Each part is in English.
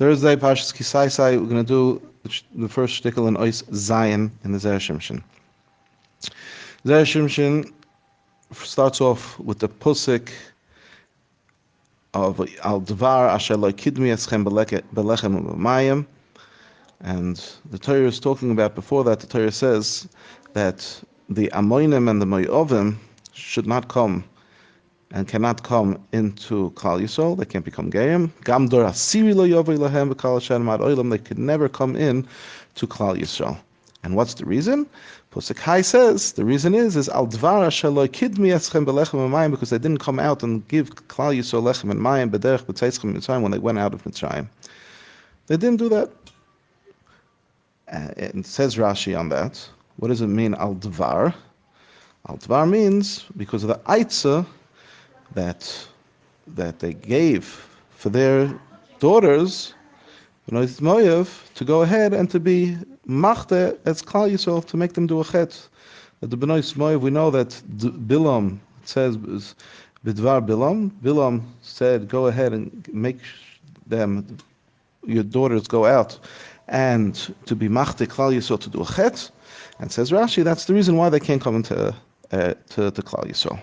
Thursday, Parshat Kisaisai, we're going to do the first shtickle in Ois Zion in the Zera Shimshon. Zera Shimshon starts off with the pusik of Al Dvar Asher Lo Kidmi Eschem Belechem U'Mayim, and the Torah is talking about, before that, the Torah says that the Amoinim and the Mo'ovim should not come and cannot come into Klal Yisrael. They can't become Gerim. Gam Dor Asiri Lo Yovei Lahem B'Kal Hashem Ad Olam. They could never come in to Klal Yisrael. And what's the reason? Pusik Hai says the reason is Al Dvar Asher Lo Kidmi Eschem Belechem U'Mayim, because they didn't come out and give Klal Yisrael Lechem and Mayim B'derech B'Teitzei Mitzrayim when they went out of Mitzrayim. They didn't do that. And says Rashi on that. What does it mean, Al Dvar? Al Dvar means because of the Teitzei that they gave for their daughters, Moav, to go ahead and to be machte as Klal Yisrael, to make them do a chet. That the Benois Moav, we know that Bilam, it says Bidvar Bilam. Bilam said, go ahead and make them, your daughters, go out and to be machte Klal Yisrael to do a chet. And says Rashi, that's the reason why they can't come into to Klal Yisrael.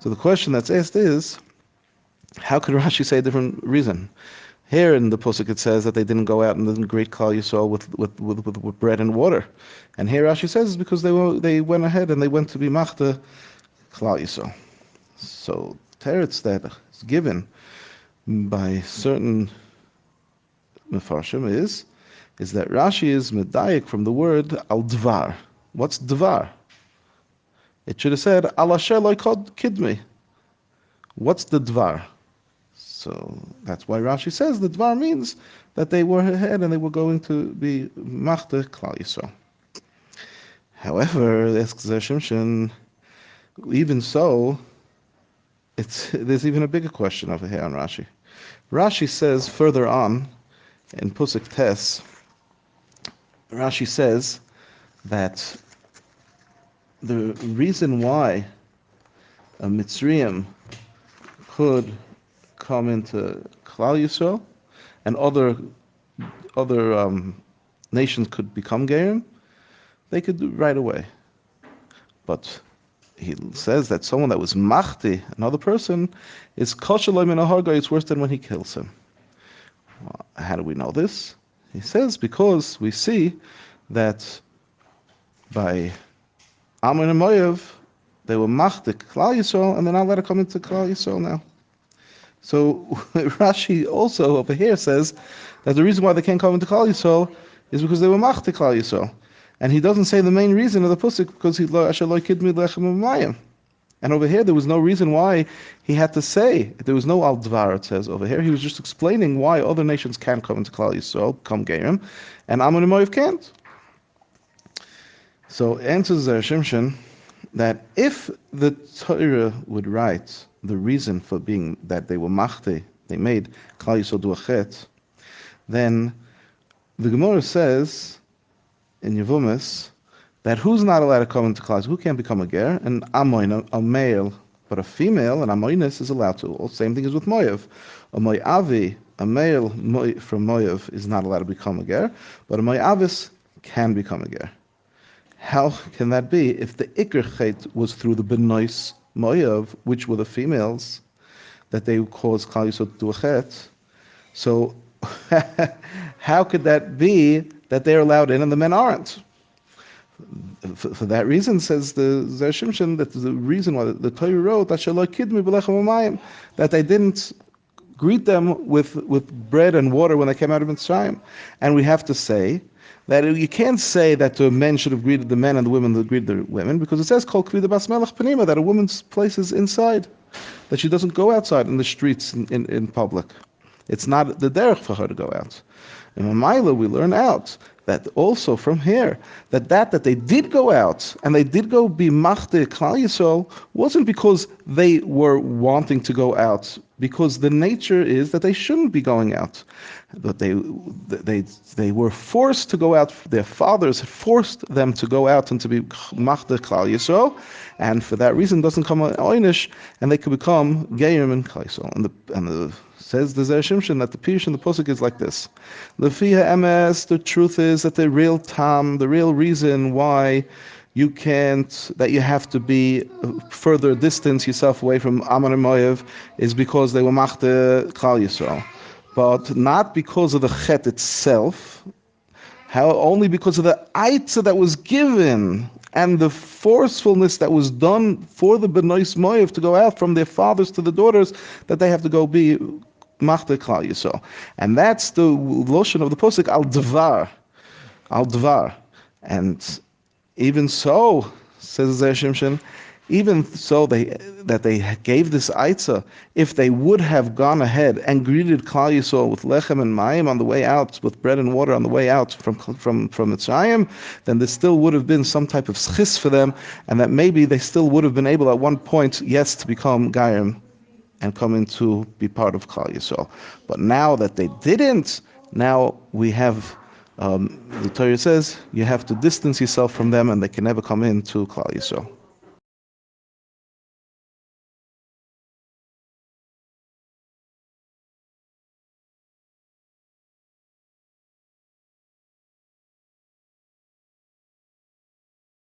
So the question that's asked is, how could Rashi say a different reason? Here in the Pusik it says that they didn't go out and didn't greet Klal Yisrael with bread and water. And here Rashi says it's because they went ahead and they went to be machte Klal Yisrael. So teretz that is given by certain Mefarshim is that Rashi is medayik from the word al dvar. What's dvar? It should have said al asher lo kidmi. What's the dvar? So that's why Rashi says the dvar means that they were ahead and they were going to be machte Klal Yisrael. However, asks Shimshon, even so, there's even a bigger question over here on Rashi. Rashi says further on in Pusik Tes, Rashi says that the reason why a Mitzrayim could come into Klal Yisrael and other nations could become Gerim, they could do right away. But he says that someone that was machti, another person, is kosher lo min harga, it's worse than when he kills him. Well, how do we know this? He says because we see that by Ammon and Moav, they were machtik Klal Yisrael, and they're not allowed to come into Klal Yisrael now. So Rashi also over here says that the reason why they can't come into Klal Yisrael is because they were machtik Klal Yisrael. And he doesn't say the main reason of the pusik because he asher lo kidmi lechem u'mayim. And over here, there was no reason why he had to say. There was no al dvar, it says over here. He was just explaining why other nations can't come into Klal Yisrael, come Gerim, and Ammon and Moav can't. So answers Shimshon that if the Torah would write the reason for being that they were machte, they made Klal Yisrael do a chet, then the Gemara says in Yevumis that who's not allowed to come into Klal Yisrael, who can't become a ger, and Amoin, a male, but a female, and Amoinis is allowed to. Well, same thing as with Moav. A Moavi, a male from Moav, is not allowed to become a ger, but a Moavis can become a ger. How can that be if the Iker Chet was through the Benois Moav, which were the females, that they caused Klal Yisrael to do a chet? So how could that be that they're allowed in and the men aren't? For that reason, says the Zera Shimshon, that the reason why the Torah wrote that they didn't greet them with bread and water when they came out of Mitzrayim. And we have to say that you can't say that the men should have greeted the men and the women that greeted the women, because it says Kol Kvida Bas Melech Panima, that a woman's place is inside, that she doesn't go outside in the streets in public. It's not the derech for her to go out. In Mamayla, we learn out that also from here, that they did go out and they did go be machte Klal Yisrael wasn't because they were wanting to go out, because the nature is that they shouldn't be going out. That they were forced to go out. Their fathers forced them to go out and to be machte Klal Yisrael, and for that reason doesn't come an oynish, and they could become Gerim and Klal Yisrael. And the says the Zera Shimshon that the Pirush in the Pasuk is like this. Lefiha emes, the truth is that the real tam, the real reason why you can't, that you have to be further distance yourself away from Ammon and Moav is because they were machte Klal Yisrael. But not because of the chet itself, how only because of the Teitzei that was given and the forcefulness that was done for the Benois Moav to go out from their fathers to the daughters, that they have to go be Machte Klal Yisrael. And that's the lotion of the Pasuk, al dvar. And even so, says Zera Shimshon, even so they gave this Teitzei, if they would have gone ahead and greeted Klal Yisrael with lechem and mayim on the way out, with bread and water on the way out from Mitzrayim, then there still would have been some type of schis for them, and that maybe they still would have been able at one point, yes, to become Gayim and come in to be part of Klal Yisrael. But now that they didn't, now we have, the Torah says, you have to distance yourself from them and they can never come into Klal Yisrael.